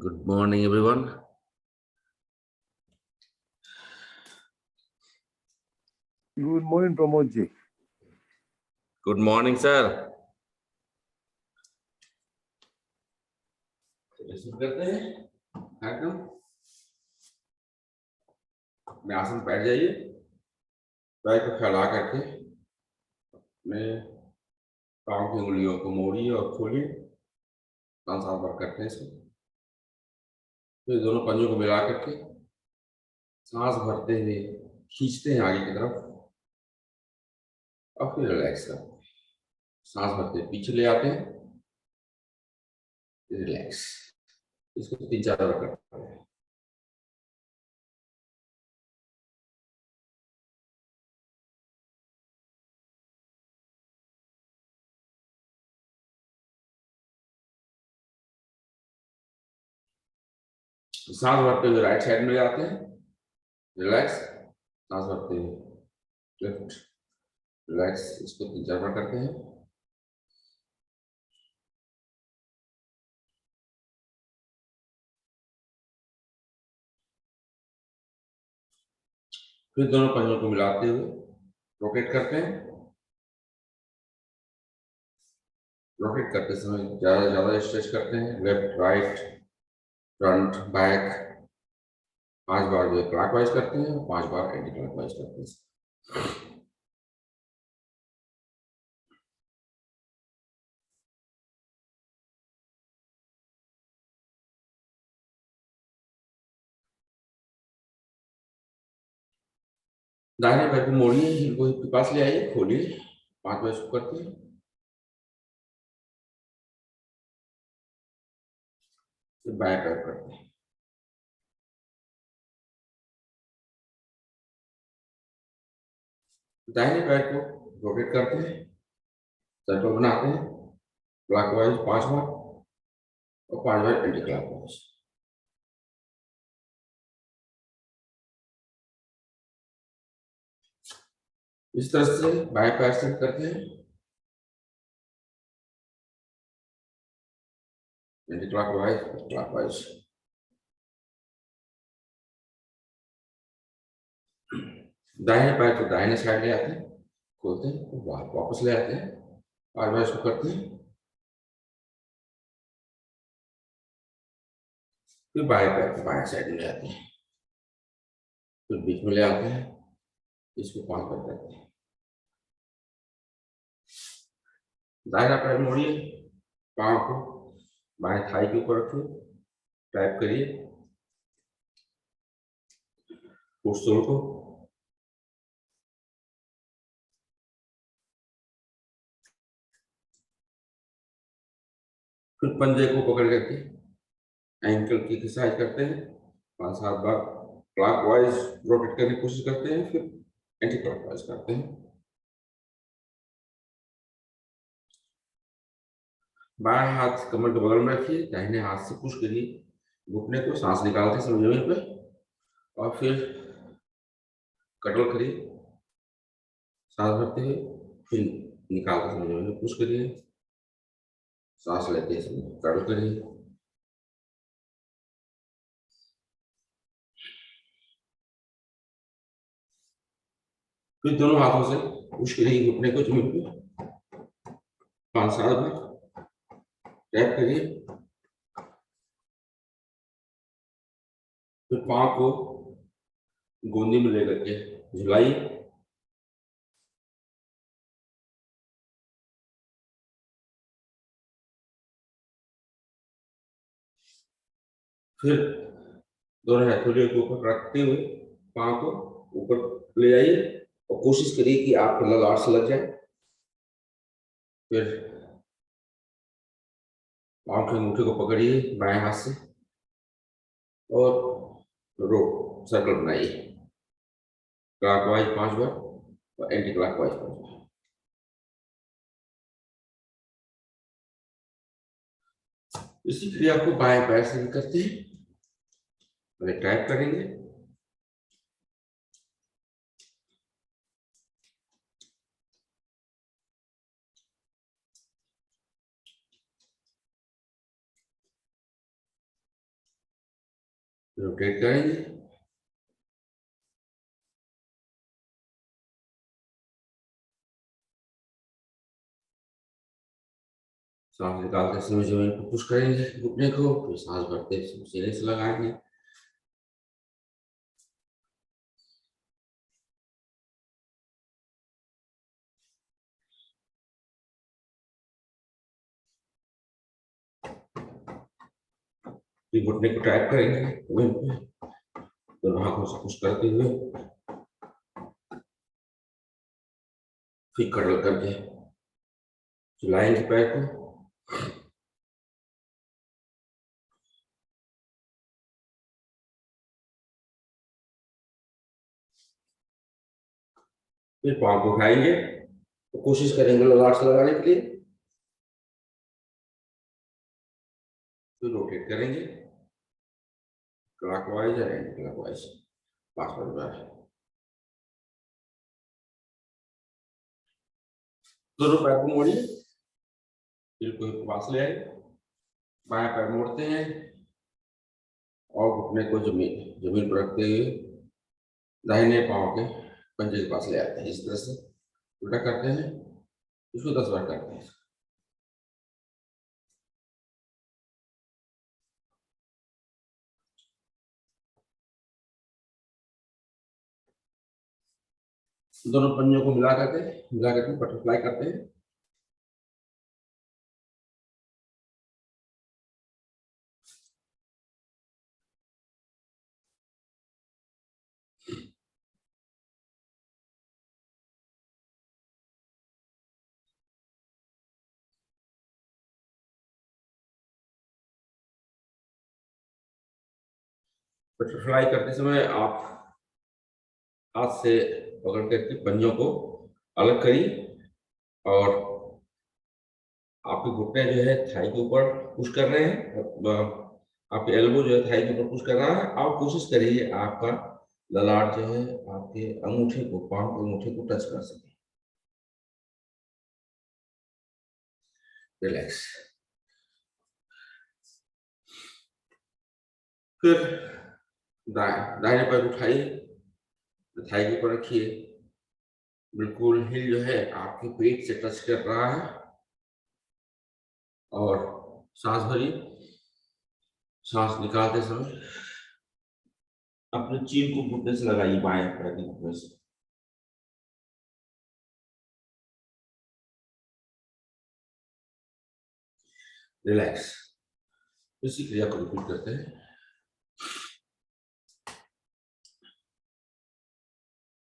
Good morning, everyone. Good morning, Pramod ji. Good morning, sir. करते हैं एकदम अपने आसन बैठ जाइए, पैर को फैला करके अपने पांव की उंगलियों को मोड़िए और खोलिए। 5-7 बार करते हैं इसको। फिर दोनों पंजों को मिला करके सांस भरते हुए खींचते हैं आगे की तरफ और फिर रिलैक्स करते हैं। सांस भरते पीछे ले आते हैं, रिलैक्स। इसको 3-4 बार करते हैं। सांस भरते हुए राइट साइड में जाते हैं, रिलैक्स। सांस भरते हुए लेफ्ट, रिलैक्स। इसको 3-4 बार करते हैं। फिर दोनों पंजों को मिलाते हुए रोटेट करते हैं। रोटेट करते समय ज्यादा से ज्यादा स्ट्रेच करते हैं, लेफ्ट राइट फ्रंट बैक। 5 बार जो क्लॉकवाइज करते हैं, 5 बार एंटी क्लॉकवाइज करते हैं। दाहिने पैर को मोड़िए, इनको हिप के पास ले आइए, खोलिए। 5 बार इसको करते हैं। फिर बाएं पैर करते हैं। दाहिने पैर को रोटेट करते हैं, सर्कल बनाते हैं, क्लॉकवाइज 5 बार और 5 बार एंटी क्लॉकवाइज। इस तरह से बाएं पैर से करते हैं, एंटी क्लॉकवाइज क्लॉकवाइज। दाहिने पैर को दाहिने साइड ले आते हैं, खोलते हैं, वापस ले आते हैं, 5 बार इसको करते हैं। फिर बाएं पैर को बाएं साइड ले आते हैं, फिर बीच में ले आते हैं, इसको 5 बार करते हैं। दाहिना पैर मोड़िए, पांव को बाएं थाई के ऊपर रखिए, टैप करिए फुटसोल को। फिर पंजे को पकड़ करके एंकल की एक्सरसाइज करते हैं। 5-7 बार क्लॉकवाइज रोटेट करने की कोशिश करते हैं, फिर एंटी क्लॉकवाइज करते हैं। बाएं हाथ कमर के बगल में रखिए, दाहिने हाथ से पुश करिए घुटने को, सांस निकालते समय जमीन पे, और फिर कटल करिए सांस भरते हुए, फिर निकालते समय जमीन पे पुश करिए, सांस लेते समय कटल करिए। फिर दोनों हाथों से पुश करिए घुटने को जमीन पे, 5-7 बार टैप करिए। फिर पांव को गोंदी में लेकर के झुलाइए, फिर दोनों हथेलियों के ऊपर रखते हुए पांव को ऊपर ले जाइए और कोशिश करिए कि आपके ललाट से लग जाए। फिर पांव के अंगूठे को पकड़िए बाएं हाथ से और रो सर्कल बनाइए, क्लॉकवाइज 5 बार और एंटी क्लॉकवाइज 5 बार। इसी क्रिया को बाएं पैर से भी करते हैं, पहले टैप करेंगे, रोटेट करेंगे। सांस निकालते समय जमीन को पुश करेंगे घुटने को, फिर सांस भरते सीने से लगाएंगे। फिर घुटने को टाइट करेंगे जमीन पे, दोनों हाथों से पुश करते हुए, फिर कडल करके चलाएंगे पैर को। फिर पाँव को उठाएंगे, तो कोशिश करेंगे ललाट से लगाने के लिए। फिर रोटेट करेंगे क्लॉकवाइज और एंटी क्लॉकवाइज 5 बार। दोनों पैर को मोड़िए, बिल्कुल पास ले आए, बायां पैर मोड़ते हैं और घुटने को जमीन पर रखते हुए दाहिने पांव के पंजे के पास ले आते हैं। इस तरह से उल्टा करते हैं, इसको 10 बार करते हैं। दोनों पंजों को मिला करके बटरफ्लाई करते हैं। बटरफ्लाई करते समय आप हाथ से पकड़ करके पंजों को अलग करिए और आपके घुटने जो है थाई के ऊपर पुश कर रहे हैं, आपके एल्बो जो है थाई के ऊपर पुश कर रहा है। आप कोशिश करिए आपका ललाट जो है आपके अंगूठे को, पांव के अंगूठे को टच कर सके। रिलैक्स। फिर दाहिने पैर उठाइए, थाई के ऊपर रखिए, बिल्कुल हिल जो है आपके पेट से टच कर रहा है और सांस भरिए। सांस निकालते समय अपने चीन को घुटने से लगाइए, बाएं पैर के घुटने से। रिलैक्स। इसी क्रिया को रिपीट करते हैं।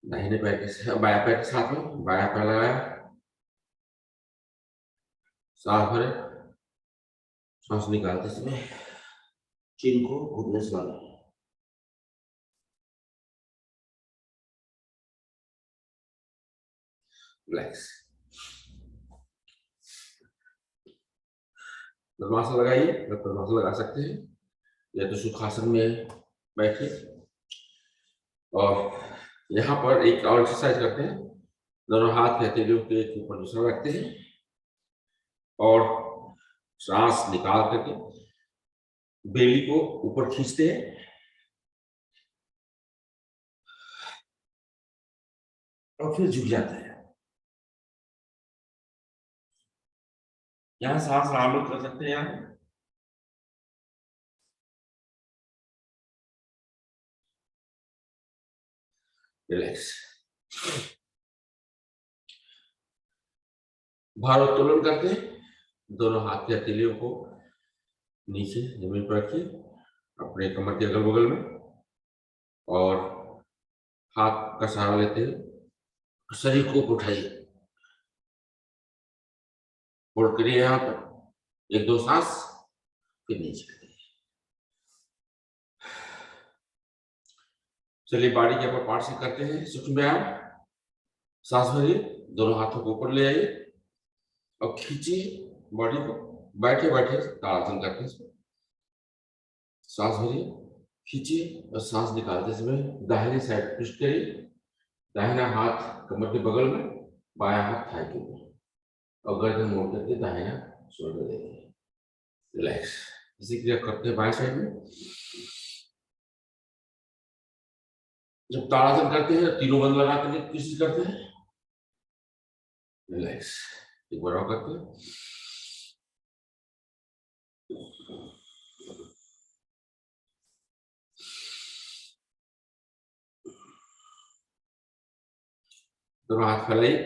दाहिने पैर के बायां पैर के साथ में बायां पैर लगाया, सांस भरे, सांस निकालते समय चिन को घुटने से लगाए। रिलैक्स। पद्मासन लगाइए, अगर पद्मासन लगा सकते हैं, या तो सुखासन में बैठिए। और यहाँ पर एक और एक्सरसाइज करते हैं, दोनों हाथ हथेलियों के ऊपर दूसरा रखते हैं और सांस निकाल करके बेली को ऊपर खींचते हैं और फिर झुक जाते हैं। यहाँ सांस राउंड कर सकते हैं। यहाँ रिलैक्स। भारोत्तोलन करते हैं, दोनों हाथ की हथेलियों को नीचे जमीन पर रखिए अपने कमर के अगल बगल में और हाथ का सहारा लेते हुए शरीर को उठाइए, होल्ड करिए यहाँ पर 1-2 सांस, फिर नीचे। चलिए बॉडी के अपर पार्ट से करते हैं सूक्ष्म व्यायाम। सांस भरिए, दोनों हाथों को ऊपर ले आइए और खींचिए बॉडी को, बैठे बैठे ताड़ासन करते हैं। सांस भरिए, खींचिए और सांस निकालते समय दाहिने साइड पुश करिए, दाहिना हाथ कमर के बगल में, बायां हाथ थाई के ऊपर और गर्दन मोड़ करके दाहिना शोल्डर देखिए। रिलैक्स। इसी क्रिया करते हैं बाएं साइड में। जब ताड़ासन करते हैं तीनों बंद लगा करके कोशिश करते हैं, रिलैक्स, एक बार और करते हैं, दोनों हाथ फैलाइए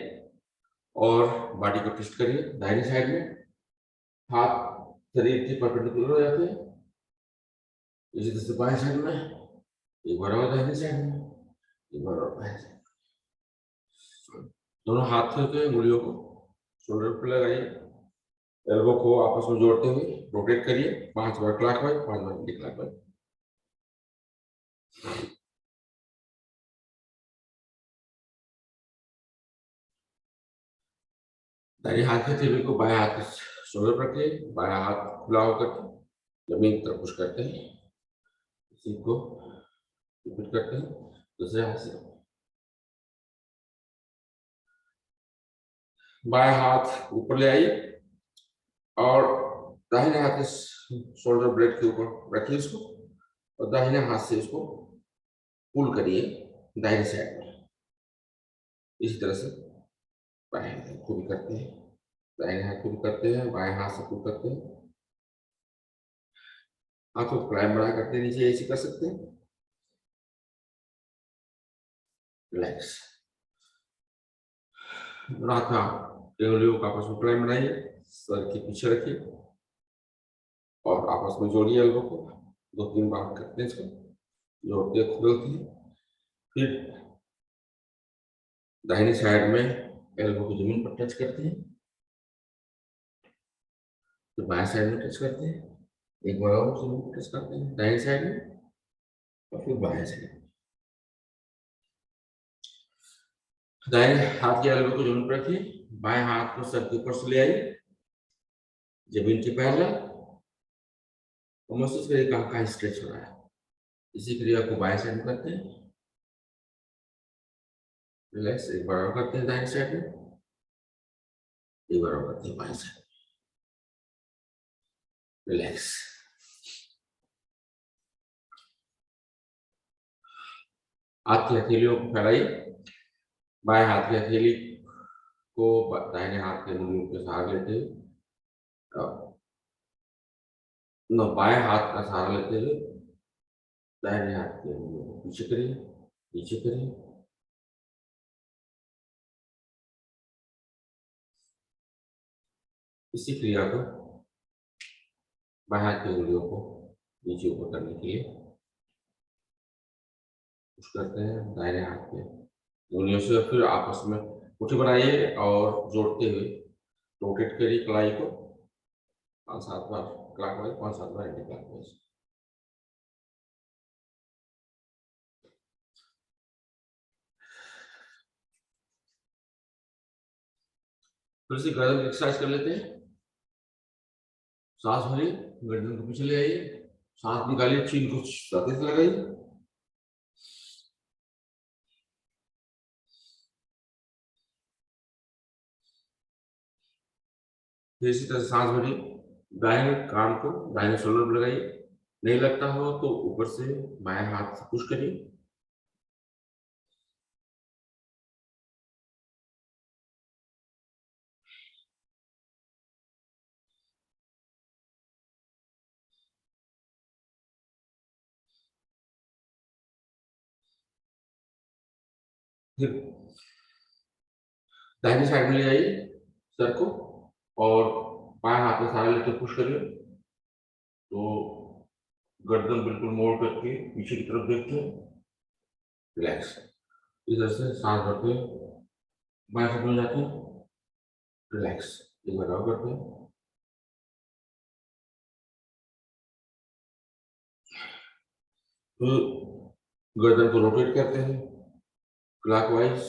और बॉडी को ट्विस्ट करिए दाहिनी साइड में, हाथ शरीर के परपेंडिकुलर हो जाते हैं, इसी तरह से बाएं साइड में, एक बार और दाहिनी साइड में, एक बार और बाएं साइड, दोनों हाथों के उंगलियों को शोल्डर पर लगाइए, एल्बो को आपस में जोड़ते हुए रोटेट करिए 5 बार क्लॉकवाइज, 5 बार एंटी क्लॉकवाइज। दाहिने हाथ के हथेली को बाएं हाथ के शोल्डर पर रखिए, बायां हाथ खुला होकर जमीन की तरफ पुश करते हैं, इसी को रिपीट करते हैं दूसरे हाथ से। बायां हाथ ऊपर ले आइए और दाहिने हाथ के शोल्डर ब्लेड के ऊपर रखिए इसको, और दाहिने हाथ से इसको पुल करिए दाहिने साइड में, इसी तरह से बाएं हाथ को भी करते हैं, दाहिने हाथ को भी करते हैं, बाएं हाथ से पुल करते हैं, हाथों को क्लाइम बना करते नीचे ऐसे कर सकते हैं, रिलैक्स, हाथ उंगलियों का आपस में क्लाइम बनाइए, सर के पीछे रखिए और आपस में जोड़िए एल्बो को, 2-3 बार करते हैं इसको, जोड़ते खुलते हैं, फिर दाहिनी साइड में एल्बो को जमीन पर टच करते हैं, फिर बाएं साइड में टच करते हैं, एक बार और जमीन पर टच करते हैं दाहिनी साइड में, और फिर बाएं साइड में। दाहिने हाथ के एल्बो को जमीन पर रखिए, बाएं हाथ को सर के ऊपर से ले आइए जमीन के पैरेलल, और महसूस करिए कहाँ स्ट्रेच हो रहा है, इसी क्रिया को बाएं साइड में करते हैं, रिलैक्स, एक बार और करते हैं दाहिने साइड में, एक बार और करते हैं बाएं साइड, रिलैक्स। हाथ की हथेलियों को फैलाइए, बाएं हाथ की हथेली को दाहिने हाथ के उंगलियों के सहारे लेते हुए, बाएं हाथ का सहारा लेते हुए दाहिने हाथ के उंगलियों को पीछे करिए, पीछे करिए, इसी क्रिया को बाएं हाथ की उंगलियों को नीचे ऊपर करने के लिए पुश करते हैं दाहिने हाथ के उंगलियों से, फिर आपस में मुट्ठी बनाइए और जोड़ते हुए रोटेट करिए कलाई को 5-7 बार क्लॉकवाइज, 5-7 बार एंटी क्लॉकवाइज। फिर से गर्दन की एक्सरसाइज कर लेते हैं, सांस भरिए, गर्दन को पीछे ले आइए, सांस निकालिए, चीन को छाती से लगाइए, फिर इसी तरह से सांस भरिए, दाहिने कान को दाहिने शोल्डर पर लगाइए, नहीं लगता हो तो ऊपर से बाएं हाथ से पुश करिए, फिर दाहिनी साइड में ले आइए सर को और बाएं हाथ में सहारा लेकर पुश करिए, तो गर्दन बिल्कुल मोड़ करके पीछे की तरफ देखते हैं, रिलैक्स, इधर से सांस भरते हैं बाएं साइड में जाते हैं, रिलैक्स, एक बार और करते हैं, तो गर्दन को रोटेट करते हैं क्लॉकवाइज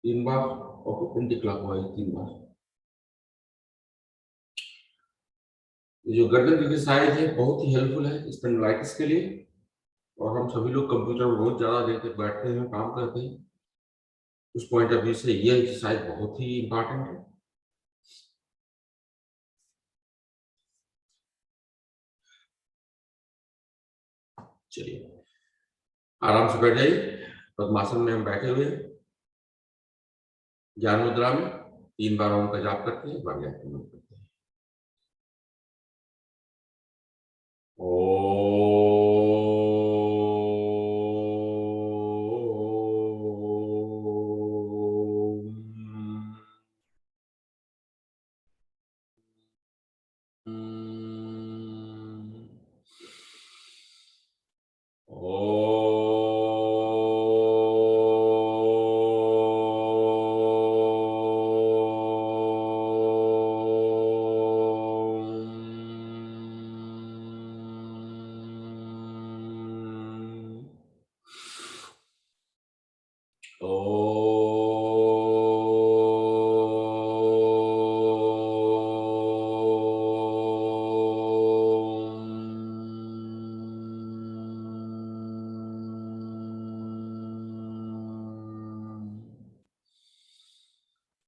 3 बार और एंटी क्लॉकवाइज 3 बार। जो गर्दन की एक्सरसाइज है बहुत ही हेल्पफुल है स्पॉन्डिलाइटिस के लिए, और हम सभी लोग कंप्यूटर में बहुत ज्यादा देर तक बैठते हैं, काम करते हैं, उस पॉइंट ऑफ व्यू से ये एक्सरसाइज बहुत ही इंपॉर्टेंट है। चलिए आराम से बैठ जाइए। पद्मासन में हम बैठे हुए हैं, ज्ञान मुद्रा में 3 बार ओम का जाप करते हैं, 1 बार गायत्री मंत्र करते हैं।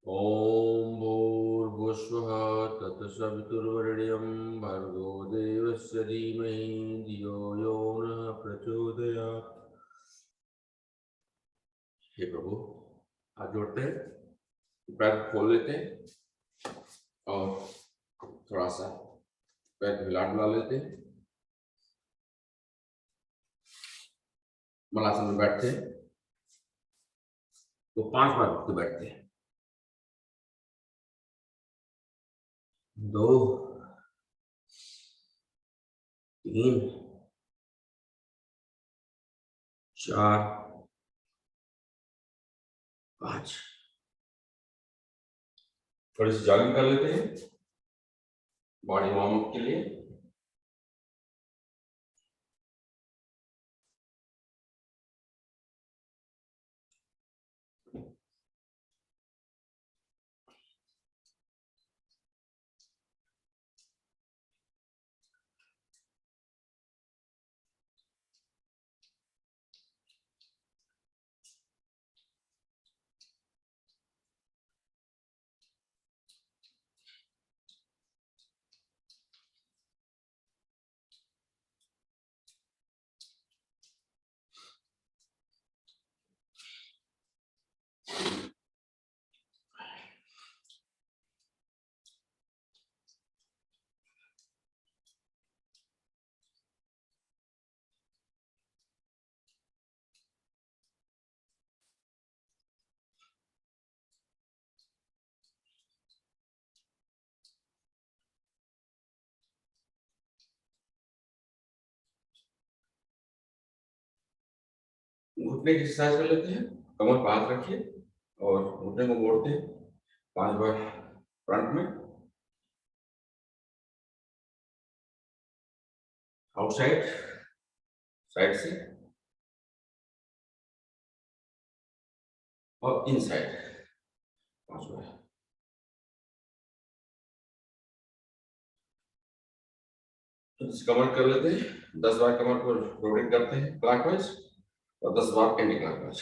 ओम भूर्भुवस्सुः तत्सवितुर्वरेण्यं भर्गो देवस्य धीमहि धियो यो नः प्रचोदयात्। हे प्रभु, हाथ जोड़ते हैं, पैर खोल लेते हैं और थोड़ा सा पैर हिला डुला लेते हैं। मलासन में बैठते हैं तो 5 बार उठ के बैठते हैं। 2, 3, 4, 5। थोड़ी सी जॉगिंग कर लेते हैं बॉडी वार्म अप के लिए। घुटने की एक्सरसाइज कर लेते हैं। कमर पर हाथ रखिए और घुटने को मोड़ते हैं 5 बार फ्रंट में, आउटसाइड, साइड से और इनसाइड 5 बार। कमर कर लेते हैं 10 बार, कमर को रोटेट करते हैं क्लॉकवाइज और 10 बार एंटी क्लॉकवाइज।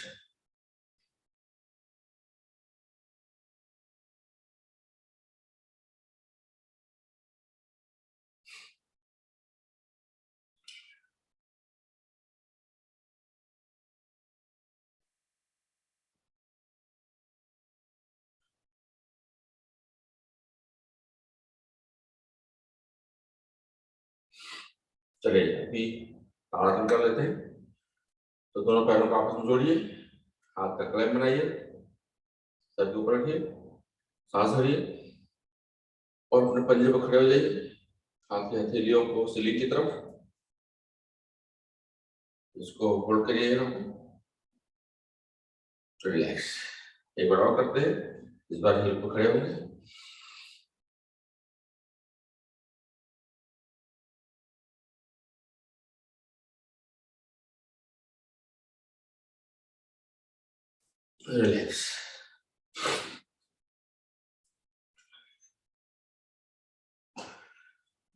चलिए अभी ताड़ासन कर लेते हैं। तो दोनों पैरों को आपस में जोड़िए, हाथ का क्लैंप बनाइए, सर के ऊपर रखिए, सांस भरिए और अपने पंजे पर खड़े हो जाइए। हाथ की हथेलियों को सीलिंग की तरफ, इसको होल्ड करिए यहाँ पे, रिलैक्स। एक बार और करते हैं, इस बार हिल पर खड़े होंगे, रिलैक्स।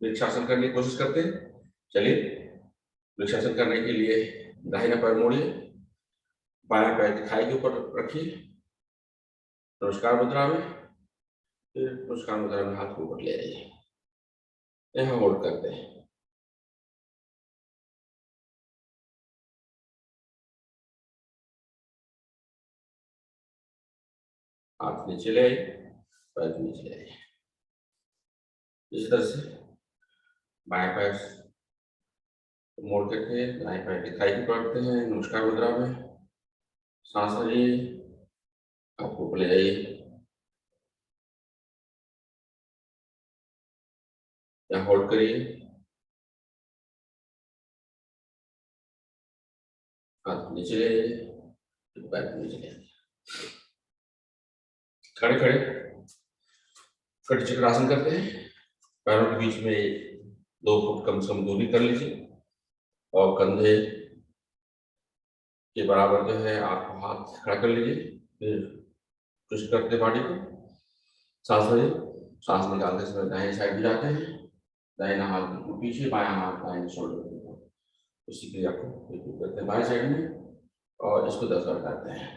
वृक्षासन करने की कोशिश करते हैं। चलिए, वृक्षासन करने के लिए दाहिना पैर मोड़िए, बायां पैर थाई के ऊपर रखिए, नमस्कार मुद्रा में, फिर नमस्कार मुद्रा में हाथ को ऊपर ले आइए, यहाँ होल्ड करते हैं। हाथ नीचे ले आइए, पैर नीचे ले आइए। इसी तरह से बाएं पैर मोड़ करके दाएं पैर की थाई को पकड़ते हैं, नमस्कार मुद्रा में। सांस भरिए, आपको ऊपर ले जाइए या होल्ड करिए, हाथ नीचे ले आइए, पैर नीचे ले आइए। खड़े खड़े कट चक्रासन करते हैं। पैरों के बीच में 2 फुट कम से कम दूरी कर लीजिए और कंधे के बराबर जो है आप हाथ खड़ा कर लीजिए, फिर ट्विस्ट करते बॉडी को। सांस भरिए, सांस निकालते समय दाहिने साइड में जाते हैं, दाहिना हाथ बिल्कुल पीछे, बायां हाथ दाहिने शोल्डर के ऊपर। उसी क्रिया को रिपीट करते हैं बाएं साइड में और इसको 10 बार करते हैं।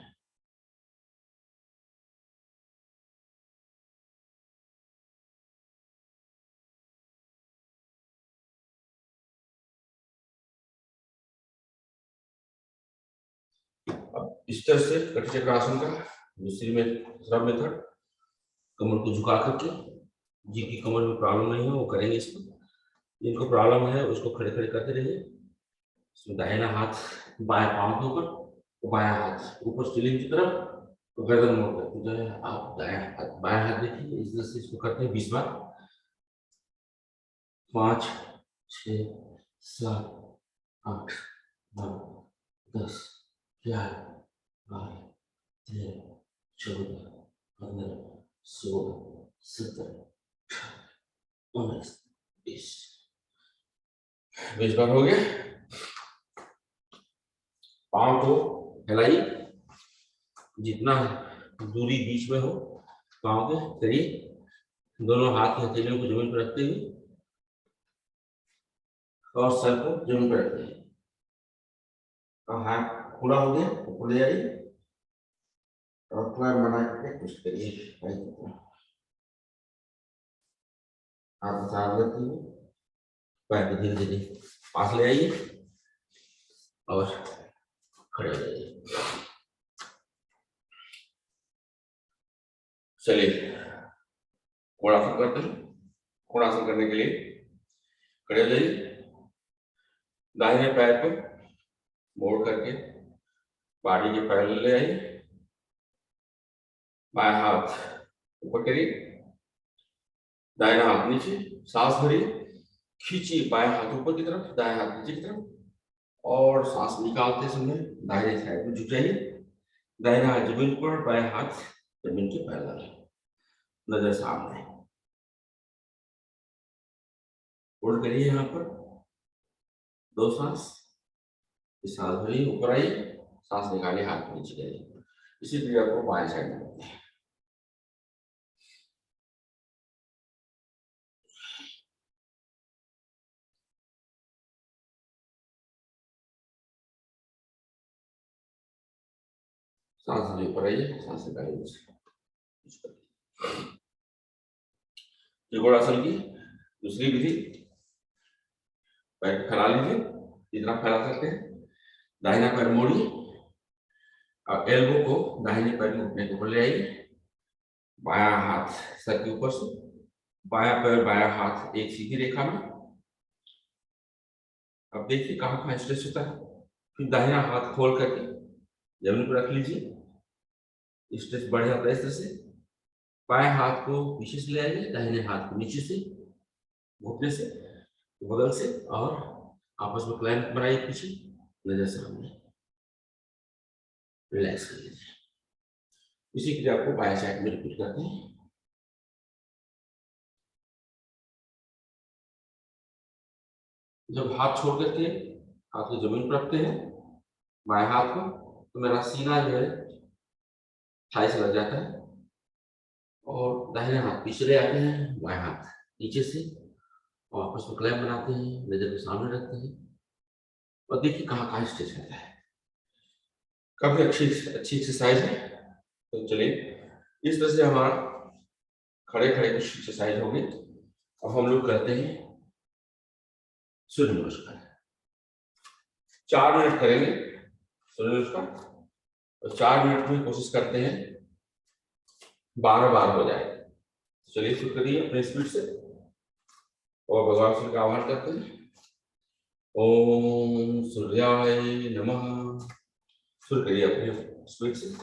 अब इस तरह से कटी चक्रासन का दूसरा मेथड, कमर को झुका करके, जिनकी कमर में प्रॉब्लम नहीं है वो करेंगे इसको, जिनको प्रॉब्लम है उसको खड़े खड़े करते रहिए। इसमें दाहिना हाथ बाएं पांव के ऊपर, बायां हाथ ऊपर सीलिंग की तरफ, तो गर्दन मोड़ करके जो है आप बायां हाथ देखिए। इस तरह से इसको करते हैं 20 बार। 5, 6, 7, 8, 9, 10, 11, 12, 13, 14, 15, 16, 17, 19, 20 बार हो गया। पांव को हिलाइए, जितना दूरी बीच में हो पांव के करिए, दोनों हाथ की हथेलियों को जमीन पर रखते हुए और सर को जमीन पर रखते हैं। और हाथ खुला हो गया, ऊपर ले जाइए और क्लैम बना करके पुश करिए। हाथ साफ रखते हुए पैर को धीरे धीरे पास ले आइए और खड़े हो जाइए। चलिए घोड़ासन करते हैं। घोड़ासन करने के लिए खड़े हो जाइए, दाहिने पैर को मोड़ करके बाड़ी के पैरेलल ले आइए, बाएं हाथ ऊपर करिए, दाहिना हाथ नीचे, सांस भरिए, खींचिए बाएं हाथ ऊपर की तरफ, दाएं हाथ नीचे की तरफ, और सांस निकालते समय दाहिने साइड में झुक जाइए, दाहिना हाथ जमीन पर, बाएं हाथ जमीन के पैरेलल, नजर सामने। होल्ड करिए यहाँ पर 2 सांस, सांस भरिए, ऊपर आइए, सांस निकालिए, हाथ को नीचे करिए। इसी क्रिया को बाएं साइड में करते हैं। सांस लिए ऊपर आइए, सांस निकालिए नीचे। त्रिकोणासन की दूसरी विधि, पैर फैला लीजिए जितना फैला सकते हैं, दाहिना पैर मोड़िए और एल्बो को दाहिने पैर के घुटने के ऊपर ले आइए, बायां हाथ सर के ऊपर से, बायां पैर बायां हाथ एक सीधी रेखा में। अब देखिए कहाँ कहाँ स्ट्रेच होता है। फिर दाहिना हाथ खोल करके जमीन पर रख लीजिए, स्ट्रेच बढ़ जाता है इस तरह से। बाएं हाथ को पीछे से ले आइए, दाहिने हाथ को नीचे से, घुटने से, बगल से, और आपस में क्लैंप बनाइए पीछे, नजर सामने, रिलैक्स कर लीजिए। इसी क्रिया को बाएं साइड में रिपीट करते हैं। जब हाथ छोड़ करके हाथ को जमीन पर रखते हैं बाएं हाथ को, तो मेरा सीना जो है थाई से लग जाता है, और दाहिने हाथ पीछे ले आते हैं, बाएं हाथ नीचे से, और आपस में क्लैंप बनाते हैं, नजर को सामने रखते हैं, और देखिए कहाँ कहाँ स्ट्रेच रहता है। काफी अच्छी एक्सरसाइज है। तो चलिए इस तरह से हमारा खड़े खड़े कुछ एक्सरसाइज हो गई। अब हम लोग करते हैं सूर्य नमस्कार। 4 मिनट करेंगे सूर्य नमस्कार, और 4 मिनट में कोशिश करते हैं 12 बार हो जाए। चलिए शुरू करिए अपने स्पीड से और भगवान सूर्य का आह्वान करते हैं। ओम सूर्याय नमः। शुरू करिए अपने स्पीड से।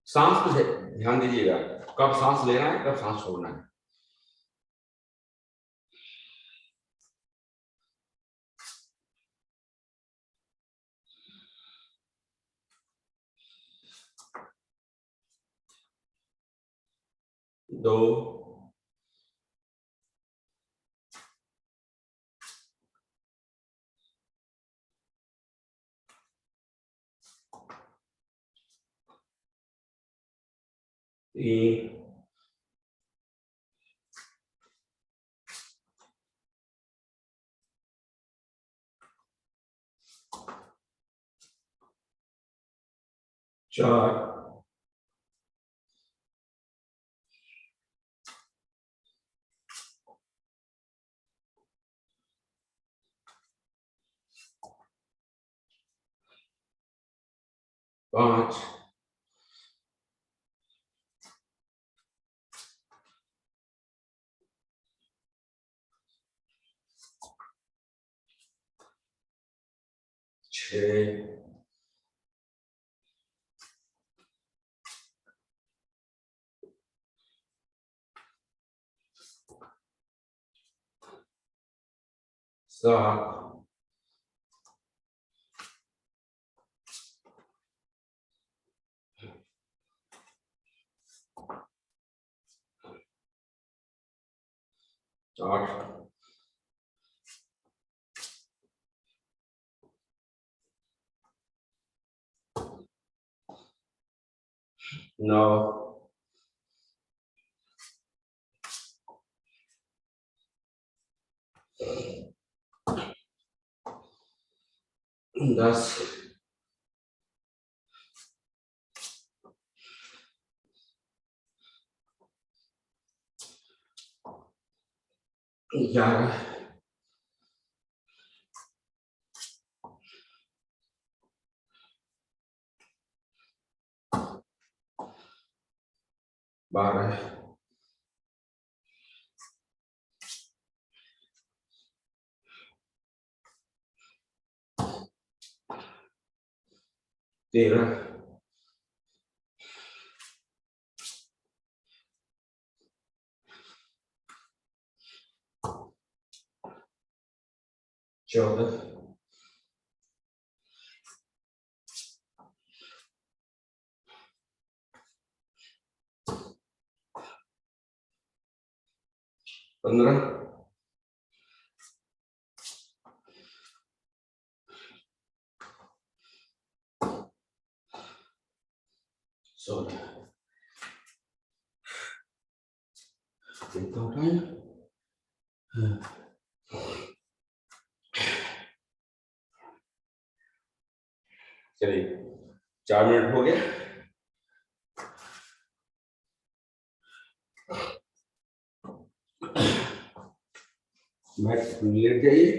सांस पे ध्यान दीजिएगा, कब सांस लेना है कब सांस छोड़ना है। दो, तीन, चार, पांच, छह, सात, आठ, नौ, 10, 11, 12, 13, 14, 15, 16। कितना टाइम? चलिए 4 मिनट हो गए। मैट लेट जाइए।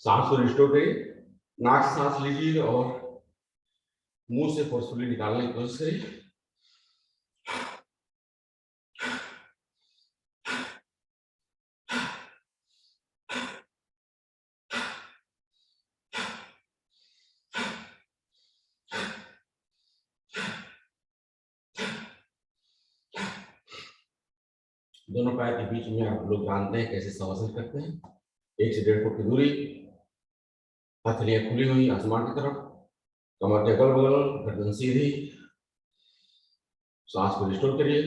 सांस को रिस्टोर करिए। नाक से सांस लीजिए और मुंह से फोर्सफुली निकालने की कोशिश करिए। दोनों पैर के बीच में आप लोग जानते हैं कैसे शवासन करते हैं। 1 से 1.5 फुट की दूरी, हथेलियां खुली हुई आसमान की तरफ, कमर के अगल बगल, गर्दन सीधी। सांस को रिस्टोर करिए।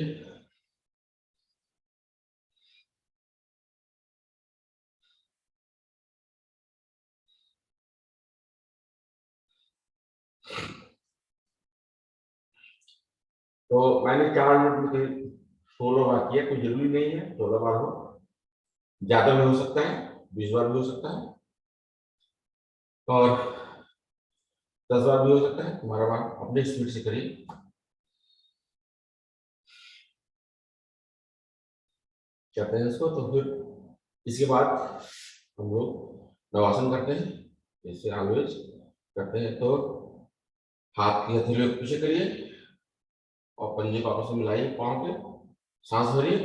तो मैंने 4 मिनट में 16 बार किया, कोई जरूरी नहीं है 16 बार हो, ज्यादा भी हो सकता है, 20 बार भी हो सकता है। और 10 बार भी हो सकता है, तुम्हारा बार अपने स्पीड से करिए। करते हैं इसको, तो फिर इसके बाद हम लोग नवासन करते हैं, जैसे ऑलवेज करते हैं। तो हाथ की हथेलियों को पीछे करिए और पंजे को आपस में मिलाइए, पाँव के सांस भरिए,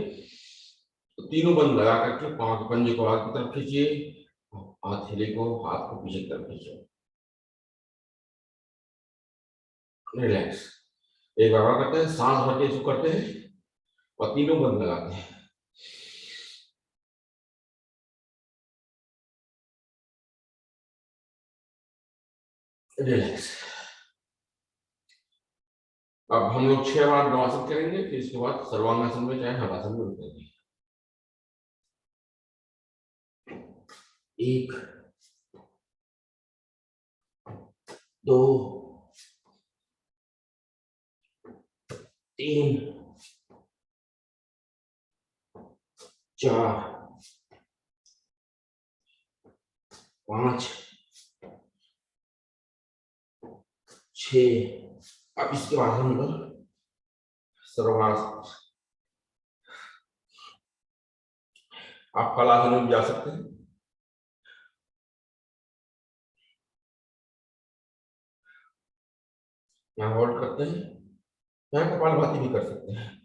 तो तीनों बंद लगा करके पाँव के पंजे को आगे की तरफ खींचिए, हथेली को हाथ को पीछे की तरफ खींचिए, रिलैक्स। एक बार और करते हैं, सांस भर के इसको करते हैं और तीनों बंद लगाते हैं, रिलैक्स। अब हम लोग 6 बार नवासन करेंगे, फिर इसके बाद सर्वांगासन में चाहे हलासन में रुकेंगे। 1 2 3 4 5 6। अब इसके बाद हम लोग सर्वांगासन, आप हलासन में भी जा सकते हैं। यहाँ होल्ड करते हैं, यहाँ कपालभाति भी कर सकते हैं।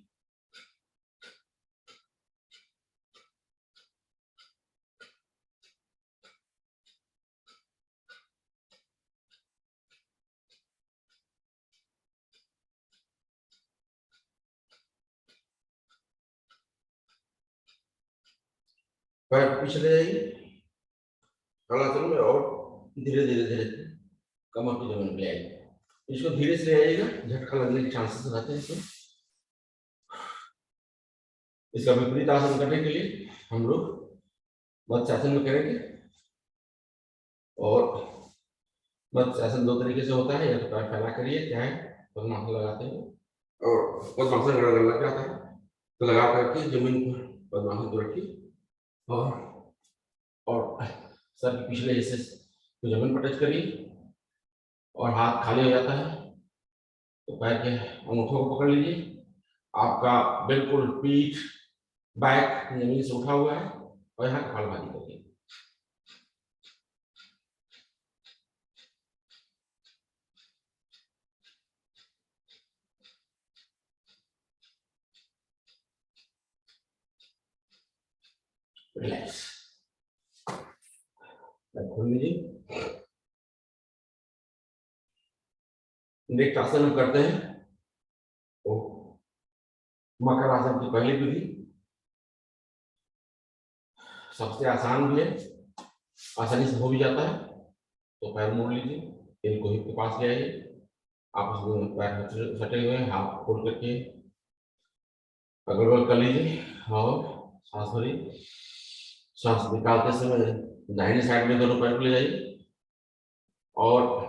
पैर पीछे ले जाइए हलासन में और धीरे धीरे धीरे कमर की जमीन पे आइए। इसको धीरे से ले आइएगा, झटका लगने के चांसेस रहते हैं। इसमें इसका विपरीत आसन करने के लिए हम लोग मत्स्यासन में करेंगे, और मत्स्यासन 2 तरीके से होता है, या तो पैर फैला करिए, चाहे पद्मासन लगाते हैं, और पद्मासन अगर लग जाता है तो लगा करके जमीन पर पद्मासन को रखिए और सर के पिछले हिस्से तो जमीन पर टच करिए, और हाथ खाली हो जाता है तो पैर के अंगूठों को पकड़ लीजिए। आपका बिल्कुल पीठ बैक जमीन से उठा हुआ है, और यहाँ कपालभाति करिए। रिलैक्स, खोल लीजिए। नेक्स्ट आसन हम करते हैं तो मकर आसन की पहली विधि सबसे आसान भी है, आसानी से हो भी जाता है। तो पैर मोड़ लीजिए, इनको हिप के पास ले आइए, आपस में पैर सटे हुए हैं, हाथ खोल करके अगल बगल कर लीजिए, और सांस भरिए। सांस निकालते समय दाहिने साइड में दोनों पैर को ले जाइए, और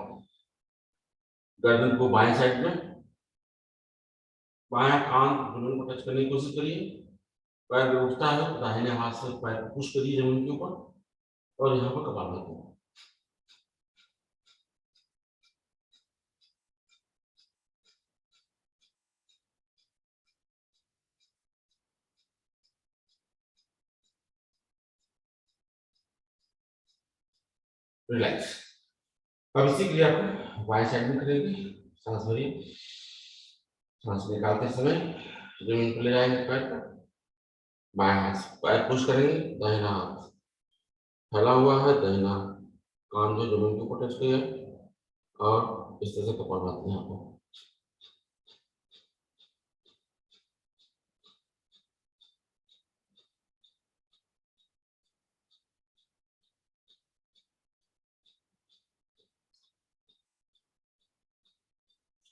गर्दन को बाएं साइड में, बायां कान जमीन को टच करने की कोशिश करिए। पैर में उठता है तो दाहिने हाथ से पैर को पुश करिए जमीन के ऊपर, और यहाँ पर कपालभाति। रिलैक्स। अब इसी के लिए आपको बाएं साइड में करेंगे, सांस भरिए। सांस निकालते समय जमीन पर ले जाएंगे पैर को, बाएं हाथ से पैर पुश करेंगे, दाहिना हाथ फैला हुआ है, दाहिना कान जो जमीन के ऊपर टच किया, और इस तरह से कपालभाति यहाँ पर।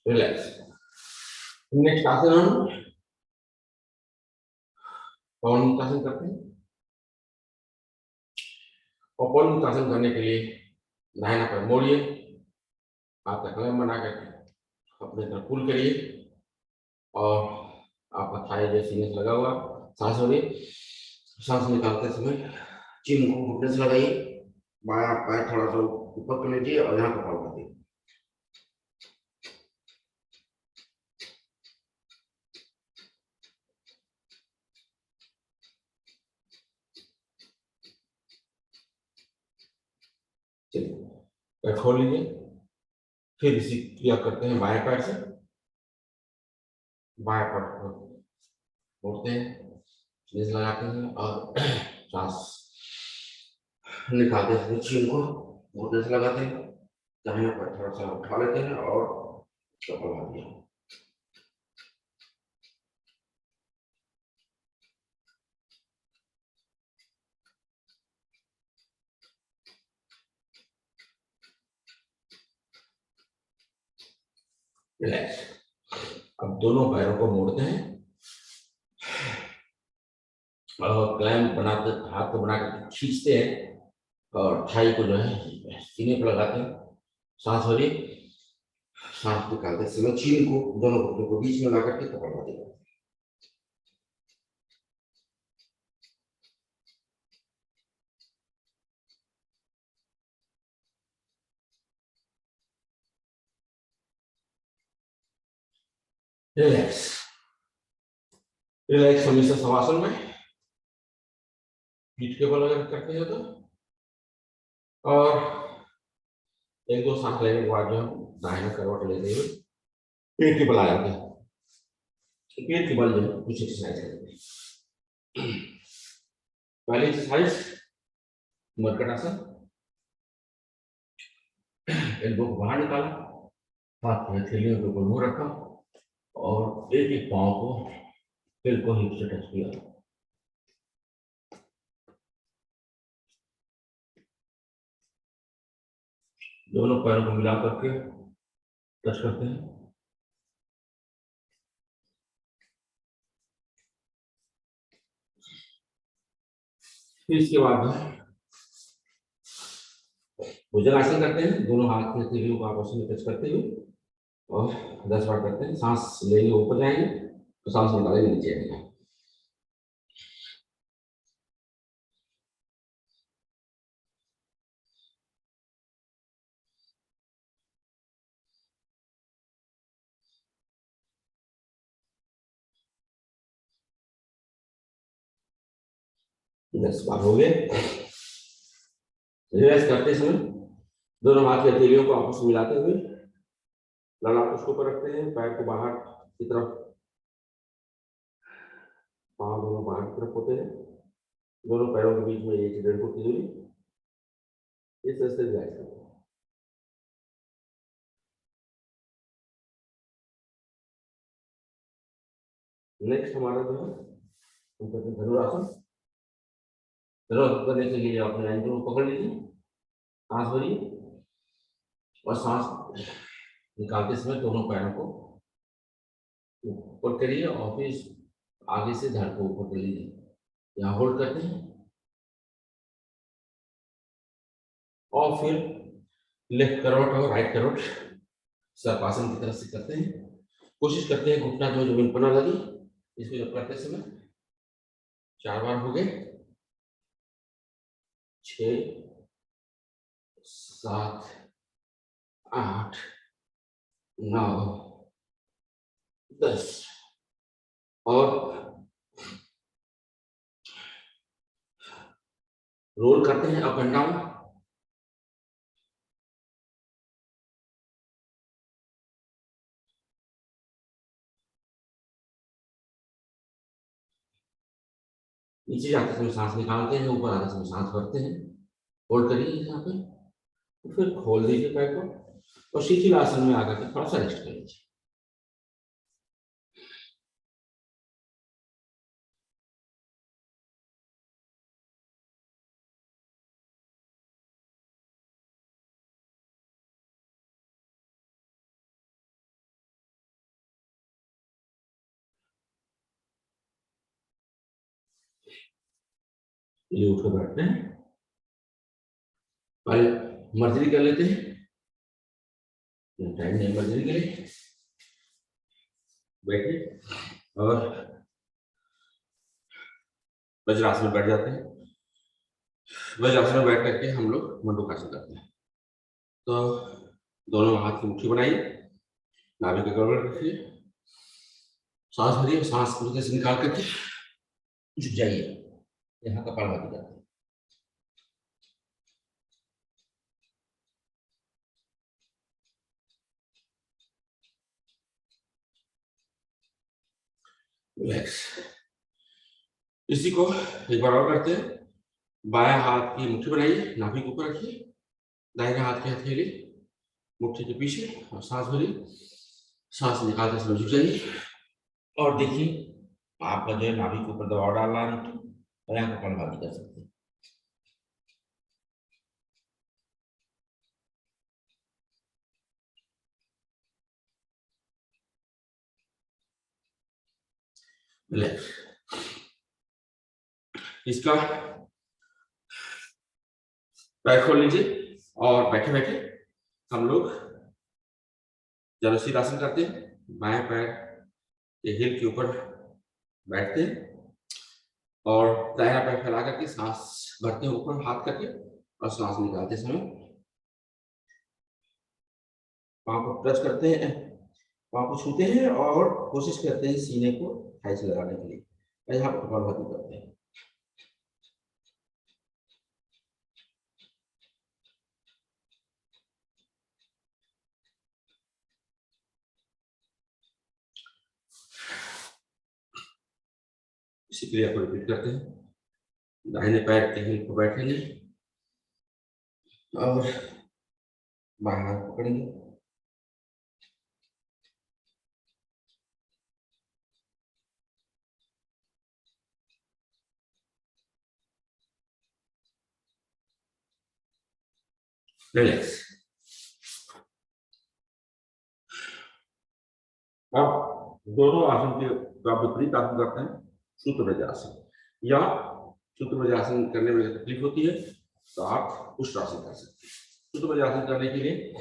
रिलैक्स। नेक्स्ट आसन हम पवन मुक्तासन करते हैं, और पवन मुक्तासन करने के लिए दाहिना पैर मोड़िए, हाथ का कलम बना करके अपने तरफ पुल करिए, और आपका थाई जो सीने से लगा हुआ, सांस भरिए। सांस निकालते समय चिन को घुटने से लगाइए, बायां पैर थोड़ा सा ऊपर कर लीजिए और यहाँ कपालभाति। चलिए पैर खोल लीजिए। फिर इसी क्रिया करते हैं बाएं पैर से। बाएं पैर को मोड़ते हैं, नीचे लगाते हैं और सांस निकालते हैं। चीन को मोड़ने से लगाते हैं, दाहिना पैर थोड़ा सा उठा लेते हैं और कपालभाति। रिलैक्स। अब दोनों पैरों को मोड़ते हैं और क्लैंप बनाते, हाथ को बनाकर खींचते हैं और थाई को जो है सीने पर लगाते हैं। सांस भरिए, सांस निकालते समय चीन को दोनों घुटनों को बीच में लाकर के कपालभाति करते हैं। रिलैक्स। रिलैक्स हमेशा शवासन में पीठ के बल अगर करते हैं तो, और एक दो सांस लेने के बाद जो हम दाहिना करवट लेते हुए पेट के बल आ जाते हैं। पेट के बल जो है कुछ एक्सरसाइज करते हैं। पहली एक्सरसाइज मरकट आसन। एल्बो को बाहर निकाला, हाथ को हथेलियों के ऊपर मुंह रखा और एक एक पांव को फिर को हिप से टच किया। दोनों पैरों को मिला करके टच करते हैं। फिर इसके बाद भुजंगासन करते हैं। दोनों हाथ की हथेलियों को आपस में टच करते हुए और 10 बार करते हैं। सांस लेंगे ऊपर जाएंगे तो सांस निकालेंगे नीचे आएंगे। दस बार हो गए। रिलैक्स करते समय दोनों हाथ की हथेलियों को आपस में मिलाते हुए ललाट उसके ऊपर रखते हैं, पैर को बाहर की तरफ, पांव दोनों बाहर की तरफ होते हैं। दोनों पैरों के बीच में 1-1.5 फुट की दूरी, इस तरह से रिलैक्स करते हैं। नेक्स्ट हमारा जो है हम करते हैं धनुरासन। धनुरासन करने के लिए अपने एंकल को पकड़ लीजिए, सांस भरिए और सांस निकालते समय दोनों पैरों को ऊपर करिए और फिर आगे से धड़ को ऊपर कर लीजिए। यहाँ होल्ड करते हैं और फिर लेफ्ट करवट और राइट करवट सर्पासन की तरफ से करते हैं। कोशिश करते हैं घुटना जो जमीन पर ना लगे। इसको जब करते समय 4 बार हो गए। 6, 7, 8, 9, 10 और रोल करते हैं अप एंड डाउन। नीचे जाते समय सांस निकालते हैं, ऊपर आते समय सांस भरते हैं। होल्ड करिए यहाँ पे, फिर खोल दीजिए पैर को और शिथिल आसन में आकर के थोड़ा सा रेस्ट कर लीजिए। ये उठ कर बैठते हैं। पहले मर्जरी कर लेते हैं, टाइम नहीं मर्जरी के लिए। बैठिए और वज्रासन में बैठ जाते हैं। वज्रासन में बैठ करके हम लोग मंडूकासन करते हैं। तो दोनों हाथ की मुट्ठी बनाइए, नाभि के गड़बड़ रखिए, सांस भरिए, सांस पूरे से निकाल करके झुक जाइए, यहाँ कपालभाति जाते हैं। रिलैक्स। इसी को एक बार और करते हैं। बाएं हाथ की मुट्ठी बनाइए, नाभि के ऊपर रखिए, दाहिने हाथ की हथेली मुट्ठी के पीछे, और सांस भरिए, सांस निकालते समय झुक जाइए, और देखिए आपका जो है नाभि के ऊपर दबाव डाल रहा है मुट्ठी, और यहाँ कपालभाति कर सकते हैं। रिलैक्स। इसका पैर खोल लीजिए, और बैठे बैठे हम लोग जलसीर आसन करते हैं। बाएं पैर के हिल के ऊपर बैठते हैं, और दाहिना पैर फैला करके सांस भरते हैं ऊपर हाथ करके, और सांस निकालते समय पाँव को प्रेस करते हैं, पाँव को छूते हैं, और कोशिश करते हैं सीने को थाई से लगाने के लिए, यहाँ पर कपालभाति करते हैं। इसी क्रिया को रिपीट करते हैं। दाहिने पैर के हिल को बैठेंगे, और बाएं हाथ पकड़ेंगे, रिलैक्स। अब दोनों आसन के विपरीत आसन करते हैं, सूत्र वज्रासन, या सूत्र वज्रासन करने में तकलीफ होती है तो आप उष्ट्रासन कर सकते हैं। सूत्र वज्रासन करने के लिए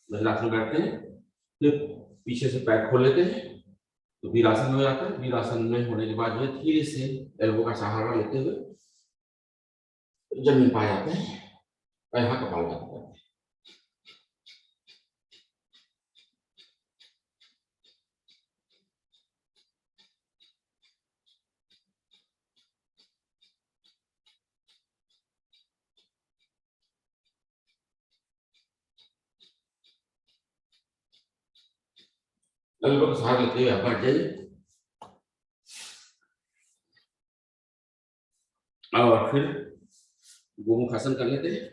वज्रासन बैठते हैं, फिर पीछे से पैर खोल लेते हैं, तो वीरासन हो जाता है। वीरासन में होने के बाद जो धीरे से एल्बो का सहारा लेते हुए जमीन पा जाते हैं, और यहाँ कपालभाति करते हैं। एल्बो का सहारा लेते हुए आप बैठ जाइए, और फिर गोमुखासन कर लेते हैं।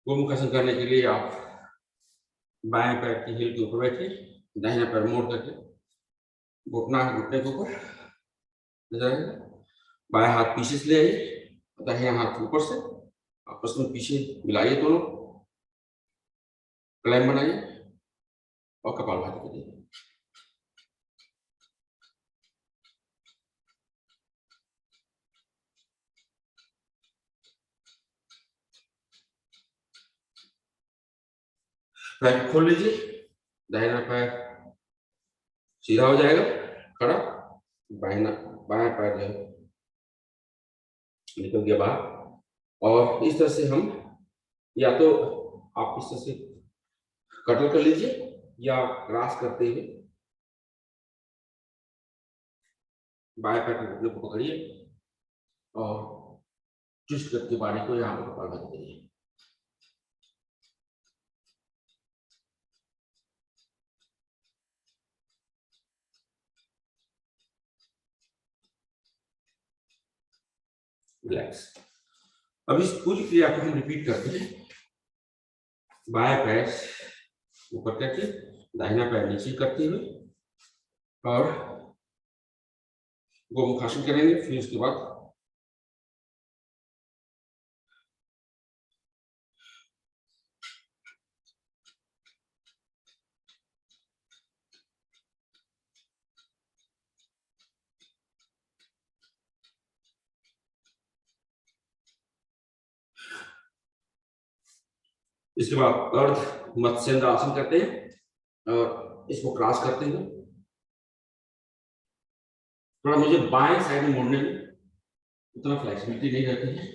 गोमुखासन करने के लिए आप बाएं पैर की हील के ऊपर बैठे, दाहिना पैर मोड़ करके घुटना घुटने के ऊपर, बाएं हाथ पीछे से ले आइए, दाहिना हाथ ऊपर से आपस में पीछे मिलाइए, दोनों क्लैम बनाइए, और कपालभाति करिए। पैर खोल लीजिए, दाहिना पैर सीधा हो जाएगा खड़ा, बायां पैर जो है निकल गया बाहर, और इस तरह से हम, या तो आप इस तरह से कटल कर लीजिए, या क्रॉस करते हुए बाएं पैर के घुटने को पकड़िए, और ट्विस्ट करके बॉडी को यहाँ पर कपालभाति करिए। रिलैक्स। अब इस पूरी क्रिया को हम रिपीट करते हैं। बाएं पैर ऊपर करके, दाहिना पैर नीचे करते हुए, और गोमुखासन करेंगे। फिर उसके बाद इसके बाद अर्ध मत्स्येंद्र आसन करते हैं, और इसको क्रॉस करते हैं। थोड़ा मुझे बाएं साइड में मुड़ने में उतना फ्लेक्सिबिलिटी नहीं रहती है,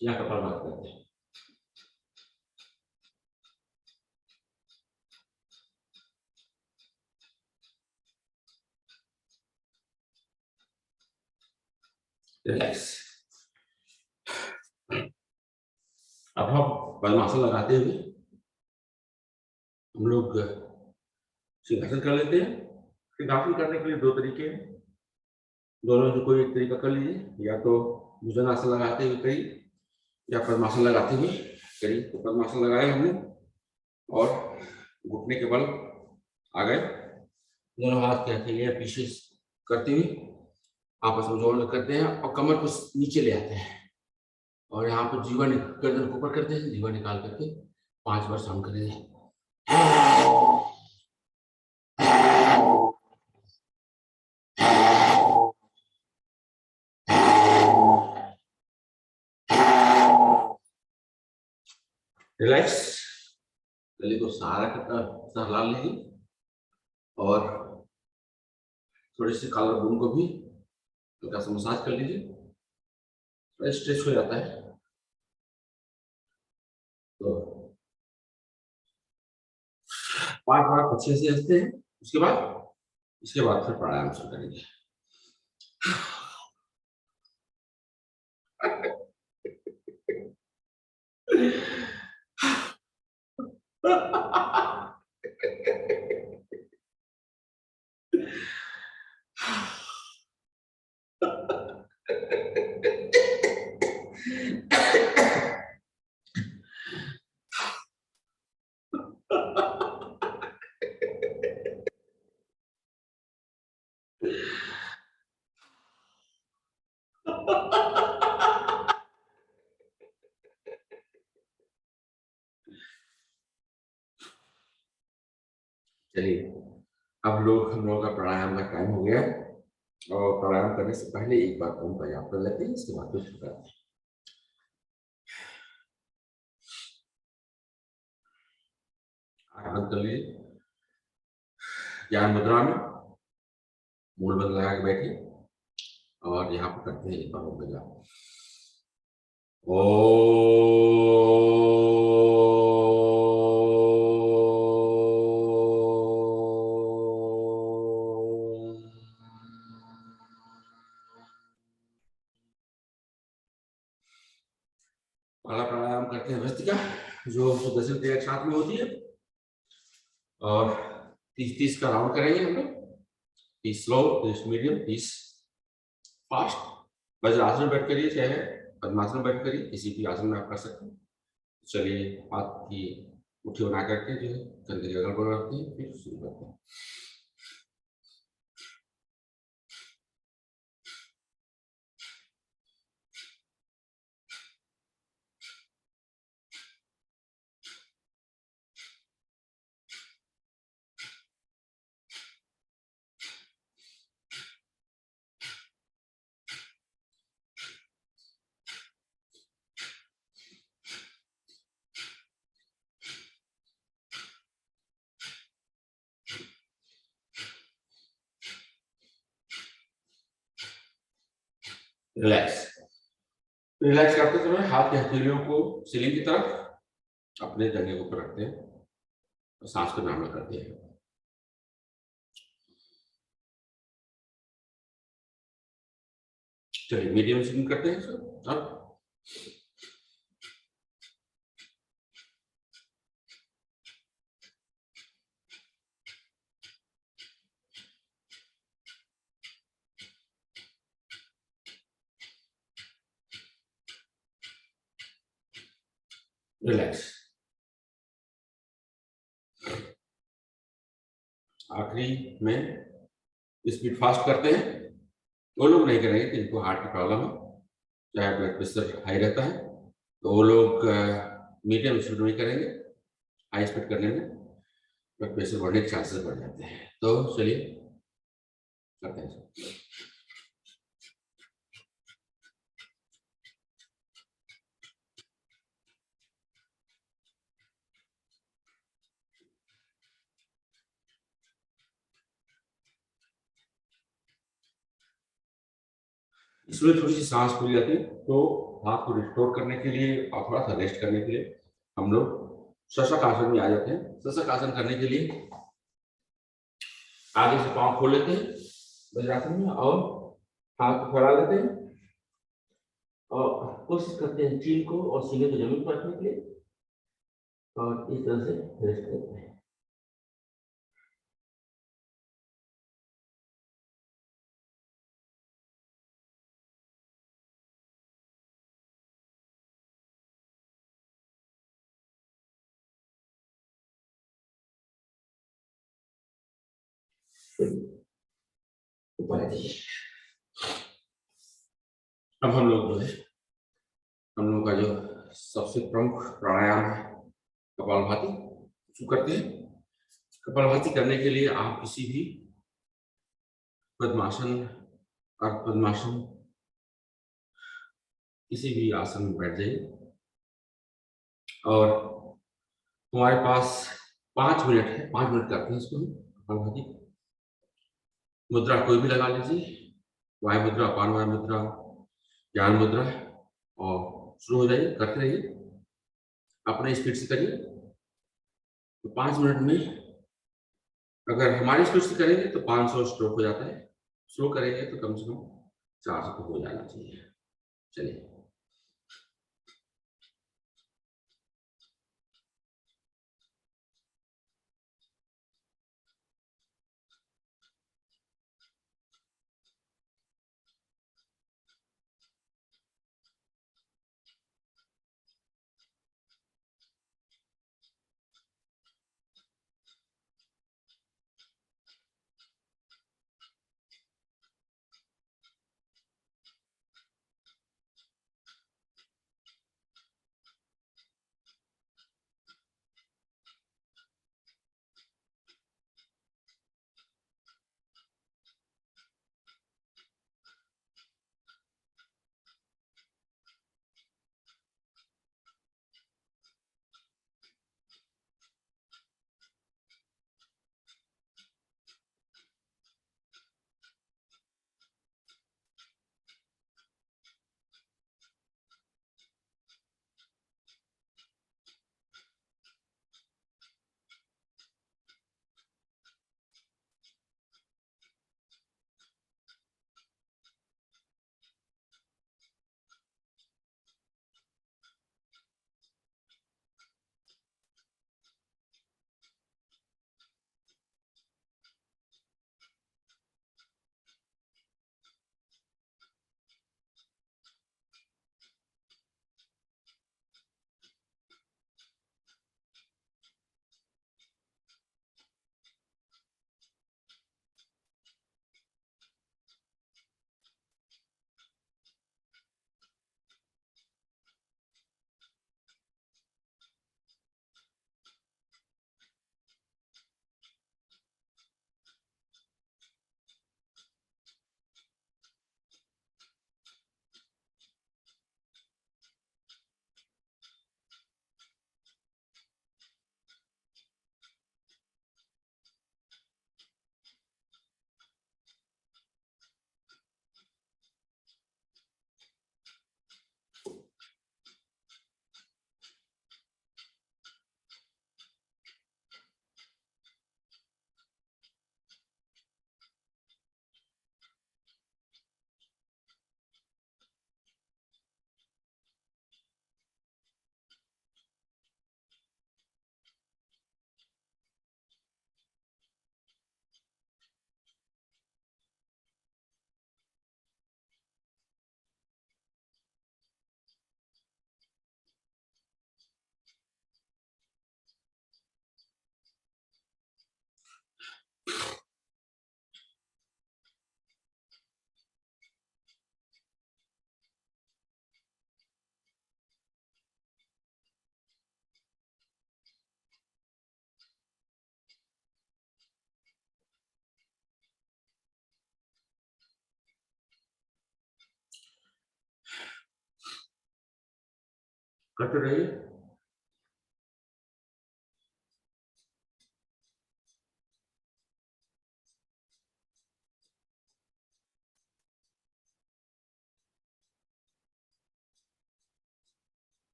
या कपालभाति करते हैं। रिलैक्स। अब हम पद्मासन लगाते हुए हम लोग सिंहासन कर लेते हैं। सिंहासन करने के लिए दो तरीके हैं, दोनों में कोई एक तरीका कर लीजिए, या तो भुजंगासन लगाते हुए करिए या पद्मासन लगाते हुए करिए। तो पद्मासन लगाए हमने और घुटने के बल आ गए, दोनों हाथ के आगे पीछे करते हुए आपस में जोड़ करते हैं और कमर को नीचे ले आते हैं और यहाँ पर जीवा गर्दन को ऊपर करते हैं, जीवा निकाल करके 5 बार साउंड करेंगे। रिलैक्स। गले को सहारा करता सहला लीजिए और थोड़ी सी कॉलर बोन को भी हल्का सा मसाज कर लीजिए, स्ट्रेच हो जाता है। तो 5 बार अच्छे से हंसते हैं, इसके बाद फिर प्राणायाम शुरू करेंगे। चलिए, अब हम लोग का प्राणायाम का टाइम हो गया है और प्राणायाम करने से पहले एक बार ओम का जाप कर लेते हैं, इसके बाद फिर शुरू करते हैं। आंख बंद कर लीजिए, ज्ञान मुद्रा में मूल बंद लगा के बैठिए और यहाँ पर करते हैं एक बार ओम का जाप। पहला प्राणायाम करते हैं भस्त्रिका, जो सुदर्शन क्रिया एक साथ में होती है और 30-30 का राउंड करेंगे हम लोग। 30 स्लो, 30 मीडियम, 30 फास्ट। वज्रासन बैठ करिए चाहे पद्मासन बैठ करिए, किसी भी आसन में आप कर सकते हैं। चलिए, हाथ की मुट्ठी बना करके जो है कंधे के अगल बगल रखते हैं, फिर शुरू करते हैं। रिलैक्स। रिलैक्स करते समय हाथ की हथेलियों को सीलिंग की तरफ अपने जंघे के ऊपर रखते हैं और सांस को नाम करते हैं। चलिए, मीडियम स्विंग करते हैं सर। अब रिलैक्स। आखिरी में स्पीड फास्ट करते हैं। वो लोग नहीं करेंगे जिनको हार्ट की प्रॉब्लम है, चाहे ब्लड प्रेशर हाई रहता है, तो वो लोग मीडियम स्पीड में करेंगे। हाई स्पीड करने में ब्लड प्रेशर बढ़ने के चांसेस बढ़ जाते हैं। तो चलिए करते हैं। इसमें थोड़ी सी सांस फूल जाती है, तो हाथ को रिस्टोर करने के लिए और थोड़ा सा रेस्ट करने के लिए हम लोग शशक आसन में आ जाते हैं। शशक आसन करने के लिए आगे से पांव खोल लेते हैं वज्रासन में और हाथ को फैला लेते हैं और कोशिश करते हैं चीन को और सीने को जमीन पर रखने के लिए और इस तरह से रेस्ट करते हैं। अब हम लोग जो है हम लोगों का जो सबसे प्रमुख प्राणायाम है कपालभाति, शुरू करते हैं। कपालभाति करने के लिए आप किसी भी पद्मासन, अर्ध पद्मासन, किसी भी आसन में बैठ जाइए और हमारे पास 5 मिनट है। 5 मिनट करते हैं इसको कपालभाति। मुद्रा कोई भी लगा लीजिए, वायु मुद्रा, अपान वायु मुद्रा, ज्ञान मुद्रा, और शुरू हो जाइए, करते रहिए, अपने स्पीड से करिए। तो 5 मिनट में अगर हमारी स्पीड से करेंगे तो 500 स्ट्रोक हो जाता है, स्लो करेंगे तो कम से कम 400 तो हो जाना चाहिए। चलिए, करते रहिए।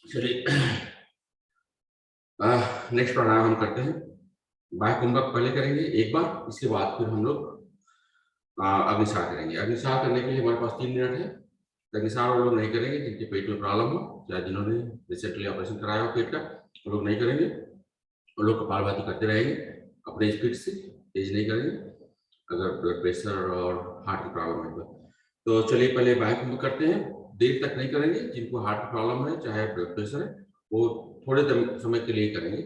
चलिए नेक्स्ट प्राणायाम हम करते हैं। बाह्य कुंभक पहले करेंगे एक बार, इसके बाद फिर हम लोग अग्निसार करेंगे। अग्निसार करने के लिए हमारे पास 3 मिनट है। अग्निसार वो लोग नहीं करेंगे जिनके पेट में प्रॉब्लम हो, चाहे जिन्होंने रिसेंटली ऑपरेशन कराया हो पेट का, वो लोग नहीं करेंगे। वो लोग कपालभाति करते रहेंगे अपने स्पीड से, तेज नहीं करेंगे अगर ब्लड प्रेशर और हार्ट की प्रॉब्लम है तो। चलिए पहले बाह्य कुंभ करते हैं। देर तक नहीं करेंगे, जिनको हार्ट की प्रॉब्लम है चाहे ब्लड प्रेशर है वो थोड़े समय के लिए करेंगे,